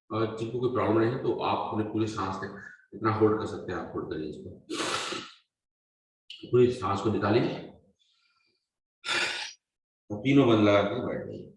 और जिनको कोई प्रॉब्लम नहीं है तो आप अपने पूरी सांस तक इतना होल्ड कर सकते हैं। आप होल्ड करिए इसको, पूरी सांस को निकालिए और तीनों बंद लगा के बैठ जाइए।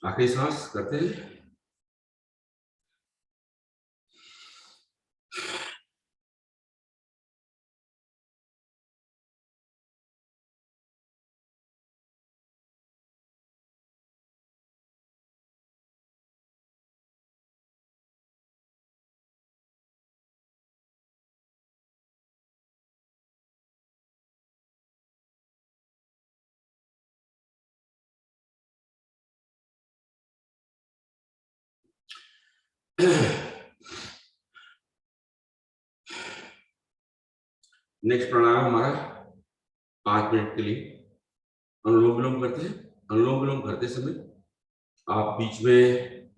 आखिरी सांस करते हैं। नेक्स्ट प्राणायाम हमारा 5 मिनट के लिए अनुलोम विलोम करते हैं। अनुलोम विलोम करते समय आप बीच में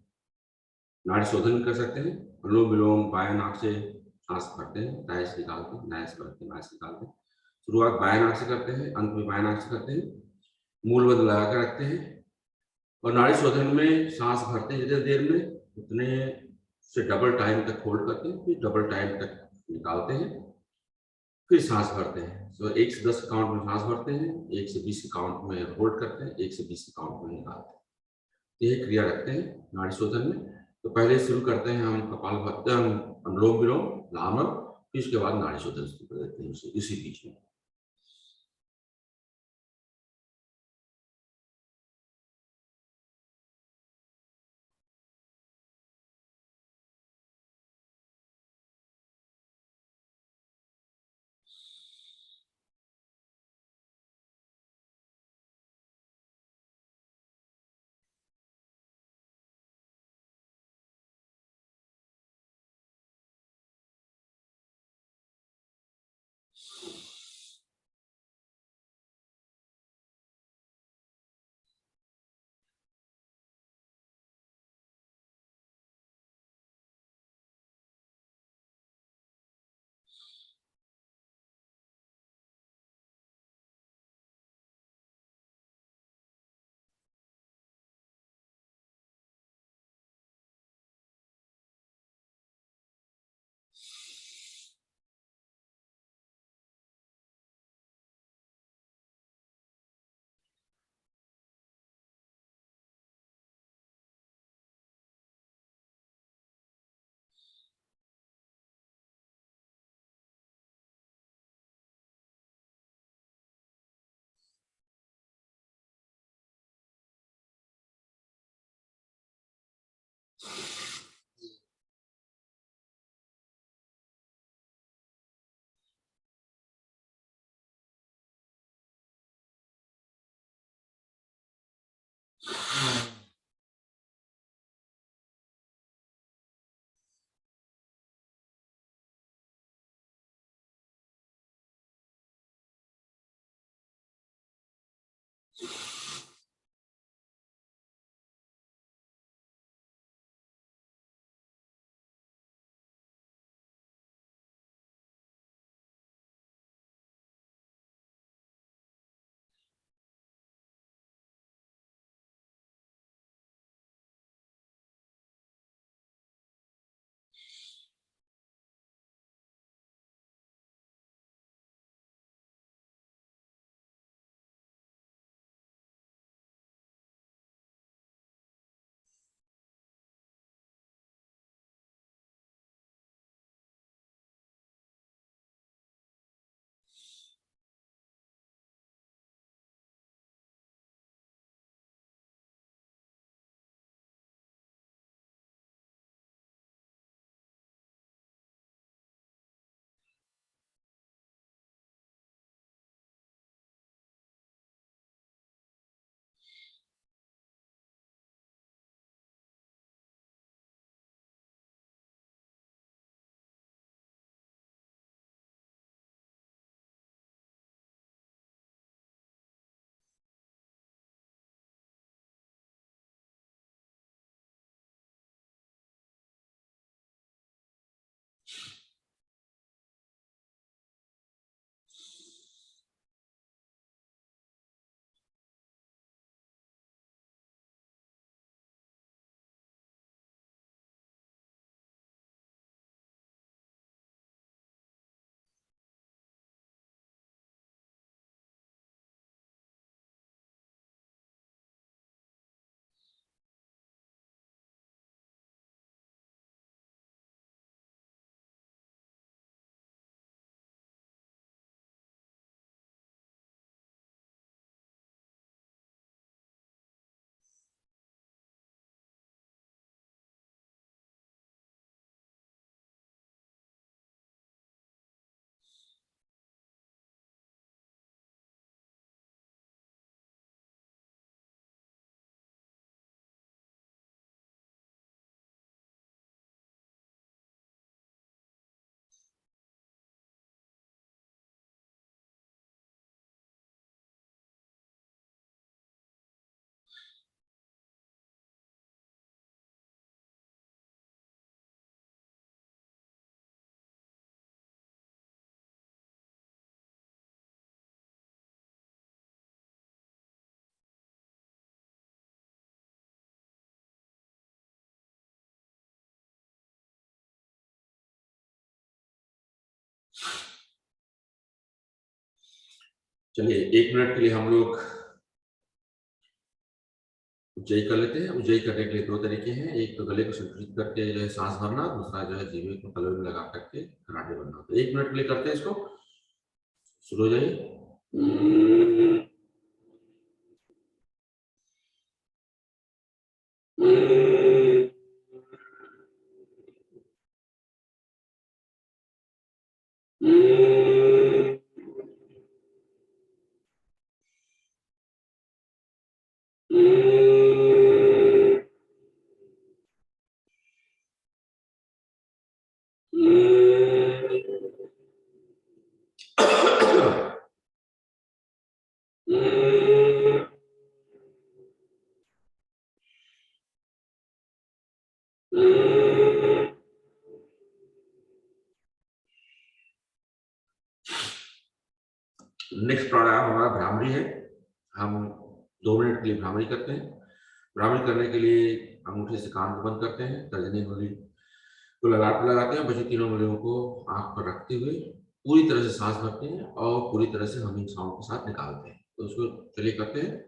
नाड़ी शोधन कर सकते हैं। अनुलोम विलोम बाएं नाक से सांस भरते हैं, दाएं से निकालते हैं, दाएं से भरते हैं, बाएं से निकालते हैं। शुरुआत बाएं नाक से करते हैं, अंत में बाएं नाक से करते हैं। मूल बंद लगा कर रखते हैं और नाड़ी शोधन में सांस भरते हैं जितने देर में उतने से डबल टाइम तक होल्ड करते हैं, फिर डबल टाइम तक निकालते हैं, फिर सांस भरते हैं। तो 1 से 10 काउंट में सांस भरते हैं, 1 से 20 काउंट में होल्ड करते हैं, 1 से 20 काउंट में निकालते हैं। यह क्रिया रखते हैं नाड़ी शोधन में। तो पहले शुरू करते हैं हम कपालभाति, अनुलोम विलोम नॉर्मल, फिर उसके बाद नाड़ी शोधन शुरू कर देते हैं इसी बीच में। चलिए 1 मिनट के लिए हम लोग उज्जाई कर लेते हैं। उज्जाई करने के लिए 2 तरीके हैं, एक तो गले को संतुलित करके जो है सांस भरना, दूसरा जो है जीभ को गले में लगा करके खराटे बनना। तो 1 मिनट के लिए करते हैं इसको। शुरू हो जाइए। नेक्स्ट प्राणायाम हमारा भ्रामरी है। हम 2 मिनट के लिए भ्रामरी करते हैं। भ्रामरी करने के लिए अंगूठे से कान को बंद करते हैं, तर्जनी उंगली को ललाट पे लगाते हैं, बची तीनों उंगलियों को आंख पर रखते हुए पूरी तरह से सांस भरते हैं और पूरी तरह से हमिंग साउंड के साथ निकालते हैं। तो उसको चलिए करते हैं।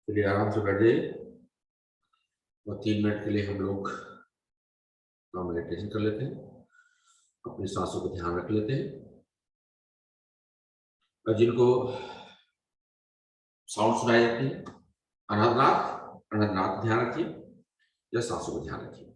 चलिए आराम से बैठ जाइए और 3 मिनट के लिए हम लोग मेडिटेशन कर लेते हैं। अपनी सांसों को ध्यान रख लेते हैं और जिनको साउंड सुनाई देती है अनहदनाथ अनहदनाथ ध्यान रखिए या सांसों को ध्यान रखिए।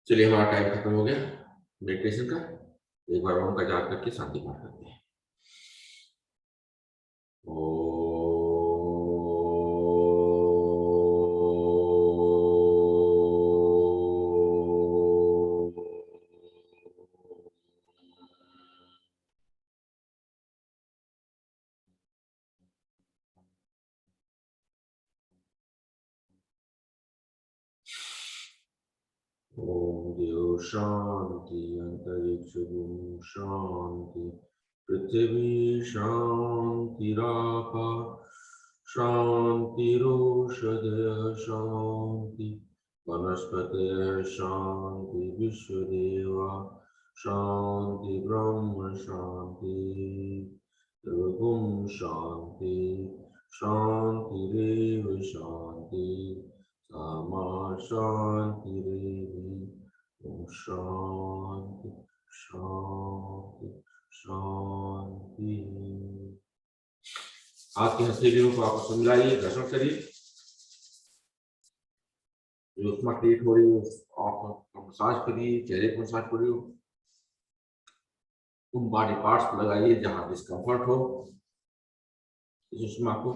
चलिए, हमारा टाइम खत्म हो गया मेडिटेशन का। एक बार ओम का जाप करके शांति पाठ करते हैं। ओम देव शांति, अंतरिक्ष गुरु शांति, पृथ्वी शांतिरापा शांतिरोषधयः शांति, वनस्पतयः शांति, विश्वदेवा शांति, ब्रह्म शांति, सर्वगुण शांति, शांतिरेव शांति, सामा शांतिरेव। ओम शांति शांति शांति। हाथ की हथेलियों को आपस में मिलाइए, घर्षण करिए। जो उष्मा क्रिएट हो रही है आंखों को मसाज करिए, चेहरे को मसाज करिए, उन बॉडी पार्ट्स को लगाइए जहां डिस्कम्फर्ट हो इस उष्मा को।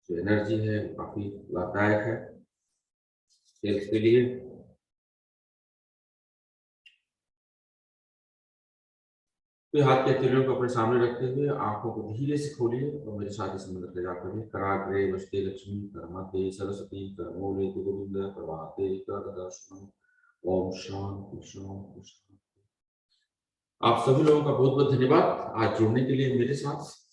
जो एनर्जी है काफी लाभदायक है सेल्स के लिए। तो हाथ के हथेलियों को अपने सामने रखते हुए आंखों को धीरे से खोलिए और मेरे साथ इस मंत्र का जाप करिए। कराग्रे वस्ते लक्ष्मी, करमध्य सरस्वती, करमूले गोविंद, प्रभाते कर दर्शन। ओम शांति शांति शांति। आप सभी लोगों का बहुत बहुत धन्यवाद आज जुड़ने के लिए मेरे साथ।